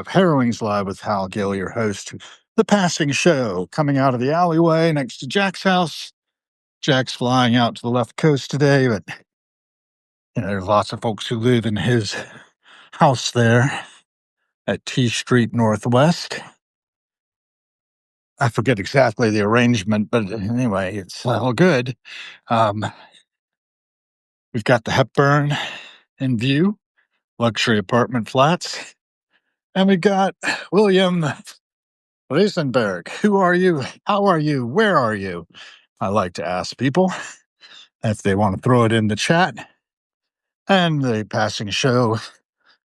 Harrowings Live with Hal Gill, your host. The Passing Show, coming out of the alleyway next to Jack's house. Jack's flying out to the left coast today, but there's lots of folks who live in his house there at T Street Northwest. I forget exactly the arrangement, but anyway, it's all good. We've got the Hepburn in view, luxury apartment flats, and we got William Reisenberg. Who are you? How are you? Where are you? I like to ask people if they want to throw it in the chat. And the Passing Show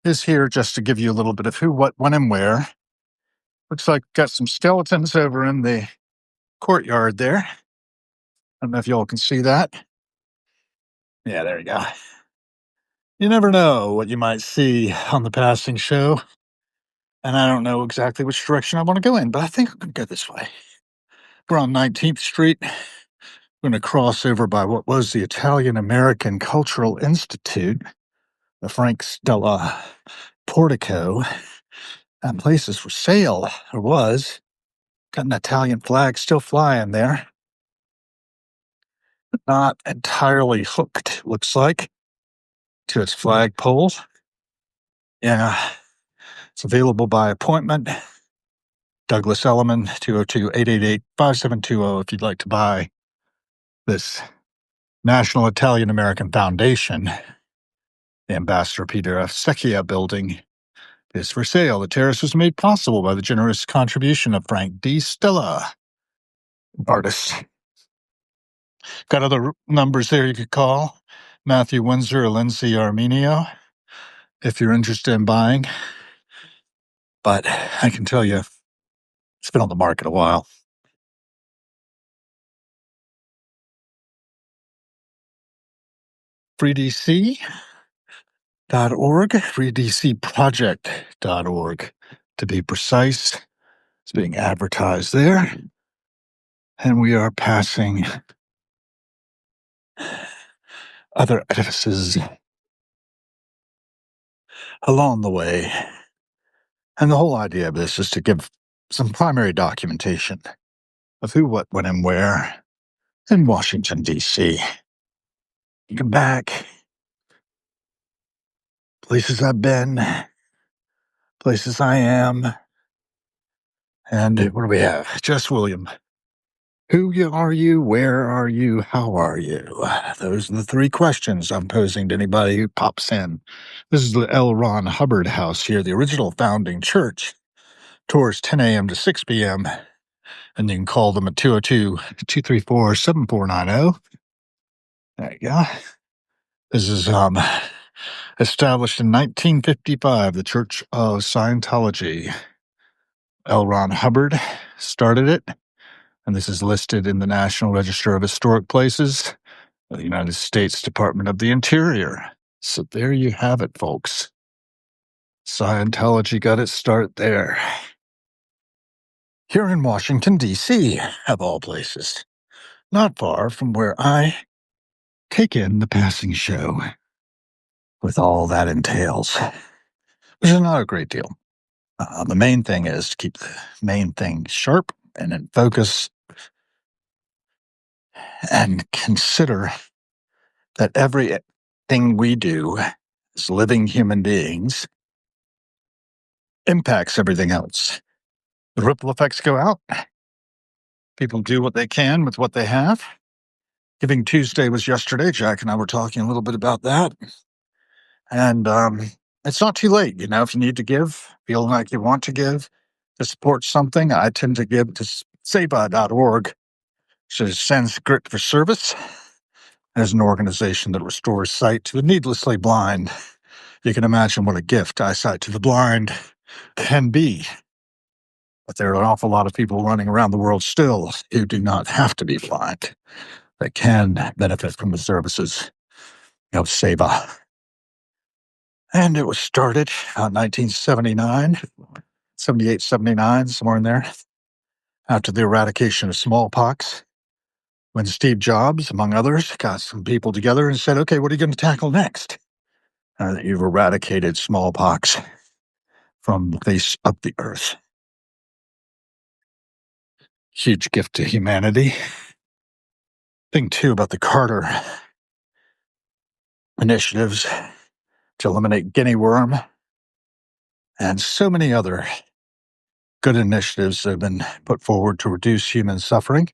is here just to give you a little bit of who, what, when, and where. Looks like got some skeletons over in the courtyard there. I don't know if y'all can see that. Yeah, there you go. You never know what you might see on the Passing Show. And I don't know exactly which direction I want to go in, but I think I'm going to go this way. We're on 19th Street. We're going to cross over by what was the Italian American Cultural Institute, the Frank Stella portico. That place is for sale, or was. Got an Italian flag still flying there. Not entirely hooked, looks like, to its flagpoles. Yeah, it's available by appointment. Douglas Elliman, 202-888-5720 if you'd like to buy this National Italian American Foundation. The Ambassador Peter F. Secchia building is for sale. The terrace was made possible by the generous contribution of Frank D. Stella, artist. Got other numbers there you could call. Matthew Windsor or Lindsay Armenio, if you're interested in buying. But I can tell you, it's been on the market a while. freedc.org, freedcproject.org, to be precise. It's being advertised there. And we are passing other edifices along the way. And the whole idea of this is to give some primary documentation of who, what, when, and where in Washington, D.C. Come back. Places I've been, places I am. And what do we have? Jess William. Who are you? Where are you? How are you? Those are the three questions I'm posing to anybody who pops in. This is the L. Ron Hubbard House here, the original founding church. Tours 10 a.m. to 6 p.m. And you can call them at 202-234-7490. There you go. This is established in 1955, the Church of Scientology. L. Ron Hubbard started it, and this is listed in the National Register of Historic Places of the United States Department of the Interior. So there you have it, folks. Scientology got its start there. Here in Washington, D.C., of all places. Not far from where I take in the Passing Show, with all that entails, which is not a great deal. The main thing is to keep the main thing sharp and in focus, and consider that everything we do as living human beings impacts everything else. The ripple effects go out. People do what they can with what they have. Giving Tuesday was yesterday. Jack and I were talking a little bit about that. And it's not too late, if you need to give, feel like you want to give, to support something. I tend to give to seva.org, which is Sanskrit for service, as an organization that restores sight to the needlessly blind. You can imagine what a gift eyesight to the blind can be. But there are an awful lot of people running around the world still who do not have to be blind. They can benefit from the services of Seva. And it was started in 1979, 78, 79, somewhere in there, after the eradication of smallpox, when Steve Jobs, among others, got some people together and said, okay, what are you going to tackle next? You've eradicated smallpox. from the face of the earth. Huge gift to humanity. Thing too about the Carter initiatives to eliminate guinea worm and so many other good initiatives that have been put forward to reduce human suffering.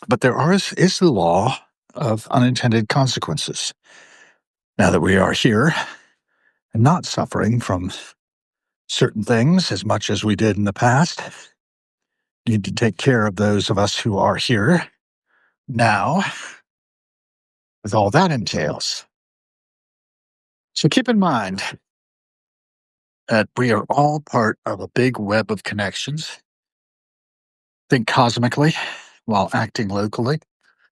But is the law of unintended consequences. Now that we are here and not suffering from certain things as much as we did in the past, need to take care of those of us who are here now, with all that entails. So keep in mind that we are all part of a big web of connections. Think cosmically while acting locally.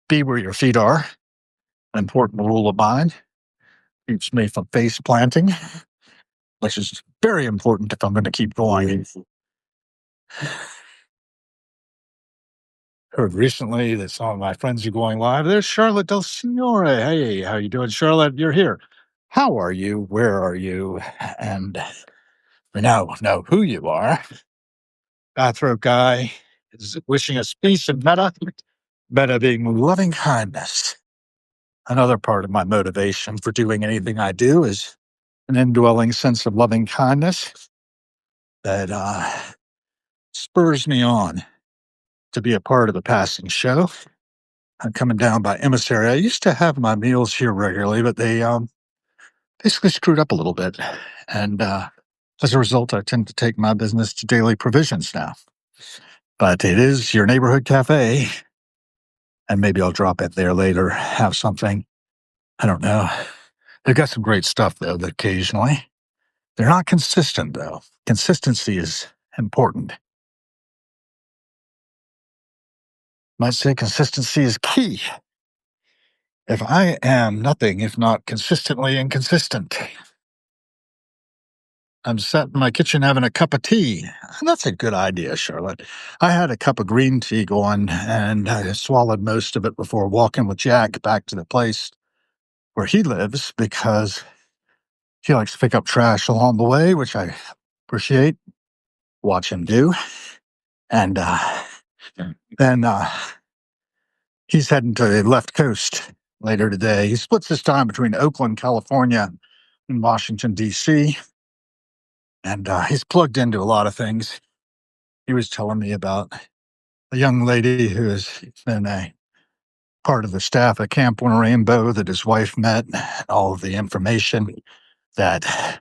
Be where your feet are. An important rule of mine. Keeps me from face planting, which is very important if I'm going to keep going. Heard recently that some of my friends are going live. There's Charlotte Del Signore. Hey, how you doing, Charlotte? You're here. How are you? Where are you? And we now know who you are. Bathrobe guy is wishing us peace and meta. Meta being loving kindness. Another part of my motivation for doing anything I do is an indwelling sense of loving kindness that spurs me on to be a part of the passing show. I'm coming down by emissary. I used to have my meals here regularly, but they basically screwed up a little bit. And as a result, I tend to take my business to daily provisions now. But it is your neighborhood cafe. And maybe I'll drop in there later, have something. I don't know. They've got some great stuff, though, occasionally. They're not consistent, though. Consistency is important. Might say consistency is key. If I am nothing if not consistently inconsistent, I'm sat in my kitchen having a cup of tea. That's a good idea, Charlotte. I had a cup of green tea going, and I swallowed most of it before walking with Jack back to the place where he lives because he likes to pick up trash along the way, which I appreciate. Watch him do. And then he's heading to the left coast later today. He splits his time between Oakland, California, and Washington, D.C., and he's plugged into a lot of things. He was telling me about a young lady who has been a part of the staff at Camp One Rainbow that his wife met, and all of the information that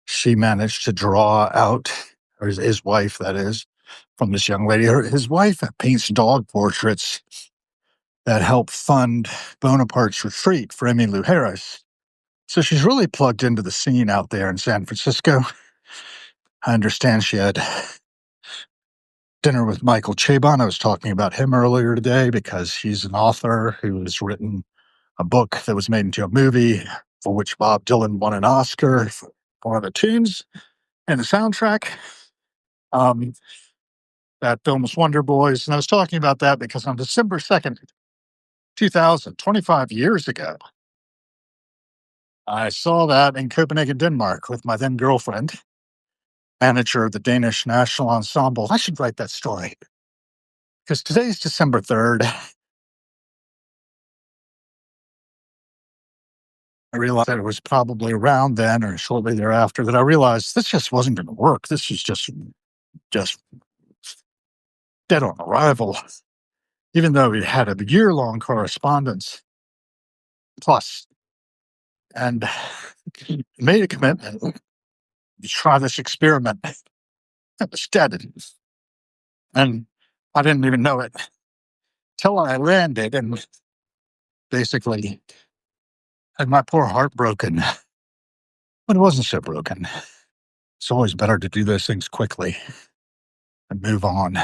she managed to draw out, or his wife, that is, from this young lady. His wife paints dog portraits that help fund Bonaparte's retreat for Emmylou Harris. So she's really plugged into the scene out there in San Francisco. I understand she had dinner with Michael Chabon. I was talking about him earlier today because he's an author who has written a book that was made into a movie for which Bob Dylan won an Oscar for one of the tunes and the soundtrack. That film was Wonder Boys. And I was talking about that because on December 2nd, 2000, 25 years ago, I saw that in Copenhagen, Denmark with my then girlfriend, manager of the Danish National Ensemble. I should write that story because today's December 3rd. I realized that it was probably around then or shortly thereafter that I realized this just wasn't going to work. This was just dead on arrival, even though we had a year-long correspondence plus and made a commitment to try this experiment instead. And I didn't even know it till I landed and basically had my poor heart broken. But it wasn't so broken. It's always better to do those things quickly and move on.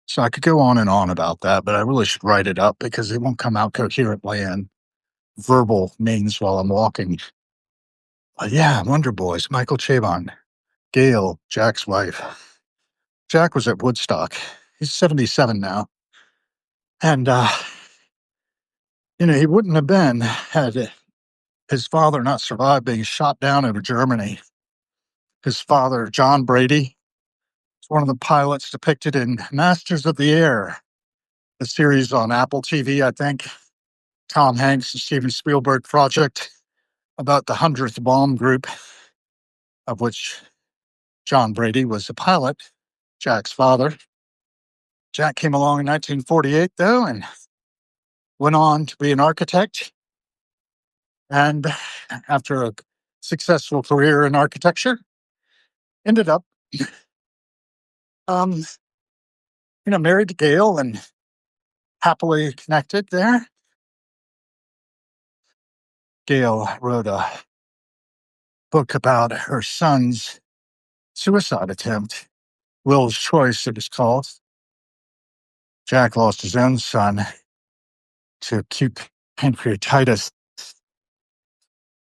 So I could go on and on about that, but I really should write it up because it won't come out coherently and verbal means while I'm walking. But yeah, Wonder Boys, Michael Chabon, Gail, Jack's wife. Jack was at Woodstock. He's 77 now. And, he wouldn't have been had his father not survived being shot down over Germany. His father, John Brady, is one of the pilots depicted in Masters of the Air, the series on Apple TV, I think. Tom Hanks and Steven Spielberg project about the 100th Bomb Group, of which John Brady was a pilot, Jack's father. Jack came along in 1948, though, and went on to be an architect. And after a successful career in architecture, ended up, um, married to Gail and happily connected there. Gail wrote a book about her son's suicide attempt, Will's Choice, it was called. Jack lost his own son to acute pancreatitis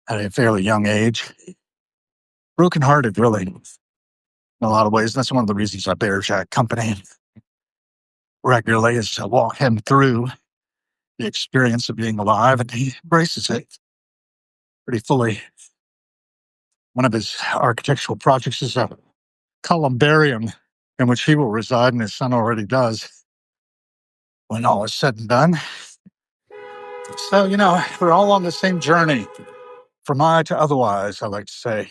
at a fairly young age. Brokenhearted, really, in a lot of ways. That's one of the reasons I bear Jack company regularly, is to walk him through the experience of being alive, and he embraces it pretty fully. One of his architectural projects is a columbarium in which he will reside, and his son already does when all is said and done. So, we're all on the same journey, from I to otherwise, I like to say.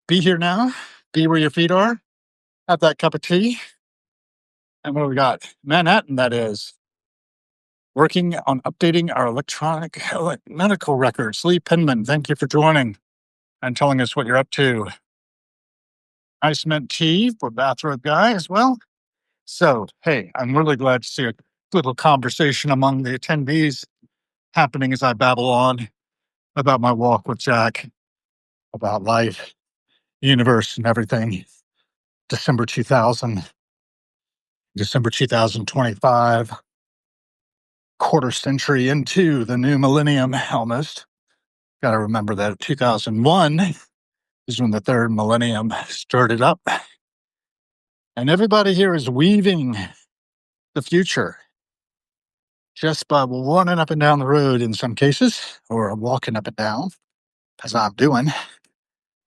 Be here now, be where your feet are, have that cup of tea. And what do we got? Manhattan, that is. Working on updating our electronic medical records. Lee Penman, thank you for joining and telling us what you're up to. Ice mint tea for Bathrobe Guy as well. So, hey, I'm really glad to see a little conversation among the attendees happening as I babble on about my walk with Jack, about life, universe, and everything. December 2025, quarter century into the new millennium almost. Got to remember that 2001 is when the third millennium started up. And everybody here is weaving the future just by running up and down the road in some cases, or walking up and down, as I'm doing.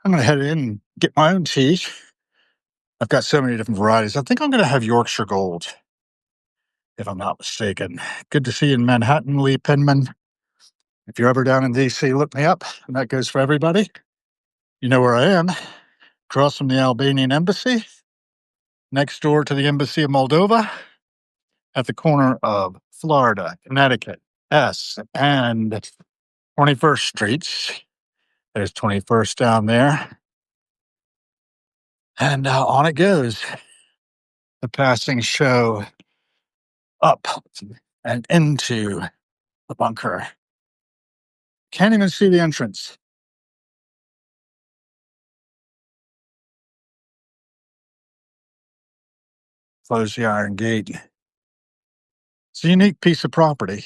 I'm going to head in and get my own tea. I've got so many different varieties. I think I'm going to have Yorkshire Gold, if I'm not mistaken. Good to see you in Manhattan, Lee Penman. If you're ever down in D.C., look me up. And that goes for everybody. You know where I am. Across from the Albanian embassy, next door to the Embassy of Moldova, at the corner of Florida, Connecticut, S, and 21st Streets. There's 21st down there. And on it goes. The passing show up and into the bunker. Can't even see the entrance. Close the iron gate. It's a unique piece of property.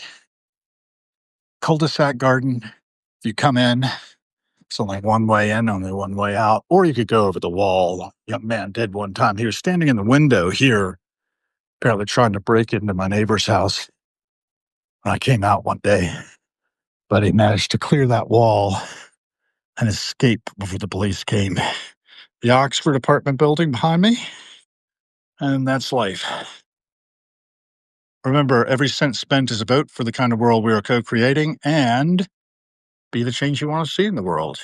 Cul-de-sac garden. If you come in, it's only one way in, only one way out. Or you could go over the wall. A young man did one time. He was standing in the window here, apparently trying to break into my neighbor's house when I came out one day. But he managed to clear that wall and escape before the police came. The Oxford apartment building behind me. And that's life. Remember, every cent spent is a vote for the kind of world we are co-creating, and be the change you want to see in the world.